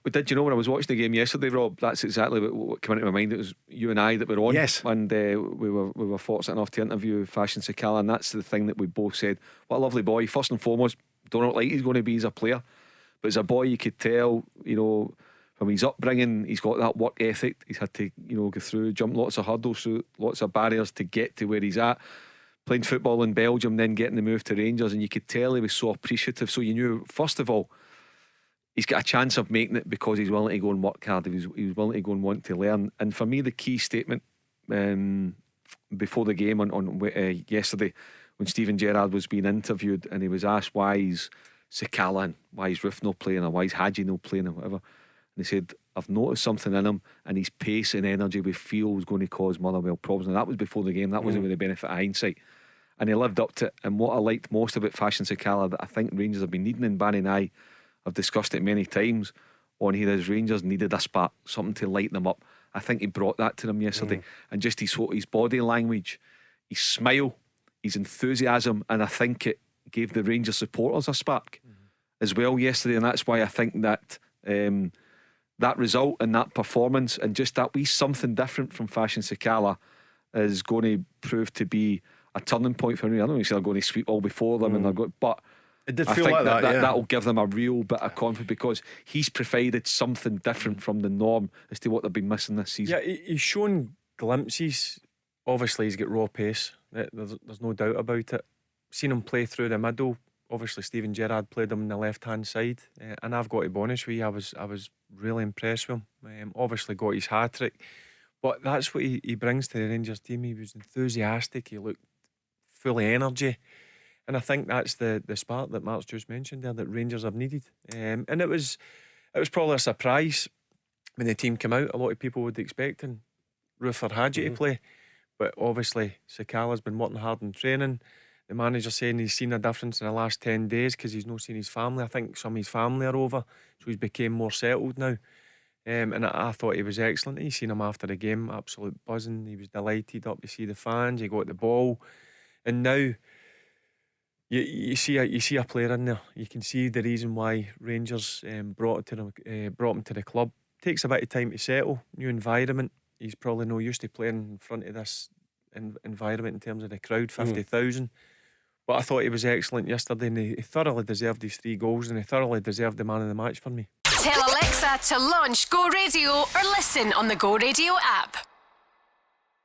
We did. You know, when I was watching the game yesterday, Rob, that's exactly what came into my mind. It was you and I that were on. Yes. And we were fortunate enough to interview Fashion Sakala, and that's the thing that we both said. What a lovely boy. First and foremost, don't know what like he's going to be as a player, but as a boy, you could tell, you know, from his upbringing, he's got that work ethic. He's had to, you know, go through, jump lots of hurdles, through lots of barriers to get to where he's at. Playing football in Belgium, then getting the move to Rangers, and you could tell he was so appreciative. So you knew, first of all, he's got a chance of making it because he's willing to go and work hard. He was willing to go and want to learn. And for me, the key statement before the game on yesterday, when Steven Gerrard was being interviewed and he was asked why he's Sakala and why he's Roof not playing or why he's Hadji not playing or whatever, and he said, I've noticed something in him, and his pace and energy we feel was going to cause Motherwell problems. And that was before the game. That wasn't with the benefit of hindsight. And he lived up to it. And what I liked most about Fashion Sakala, that I think Rangers have been needing, and Barry and I have discussed it many times on here, as Rangers needed a spark, something to light them up. I think he brought that to them yesterday. And just his body language, his smile, his enthusiasm, and I think it gave the Rangers supporters a spark as well yesterday. And that's why I think that that result and that performance and just that wee something different from Fashion Sakala is going to prove to be a turning point for me. I don't know if they're going to sweep all before them, and they're going, but it did feel like that'll give them a real bit of confidence because he's provided something different from the norm as to what they've been missing this season. Yeah, he's shown glimpses. Obviously, he's got raw pace. There's no doubt about it. Seen him play through the middle. Obviously, Steven Gerrard played him on the left-hand side, and I've got to be honest with you, I was really impressed with him. Obviously, got his hat-trick, but that's what he brings to the Rangers team. He was enthusiastic. He looked full of energy, and I think that's the spark that Mark's just mentioned there that Rangers have needed. And it was probably a surprise when the team came out. A lot of people would expecting Roof or Hadji to play, but obviously Sakala's been working hard in training. The manager saying he's seen a difference in the last 10 days because he's not seen his family. I think some of his family are over, so he's became more settled now. And I thought he was excellent. He's seen him after the game, absolute buzzing. He was delighted up to see the fans. He got the ball, and now you see a player in there. You can see the reason why Rangers brought him to the club. Takes a bit of time to settle, new environment. He's probably no used to playing in front of this environment in terms of the crowd, 50,000. But I thought he was excellent yesterday, and he thoroughly deserved his 3 goals, and he thoroughly deserved the man of the match for me. Tell Alexa to launch Go Radio or listen on the Go Radio app.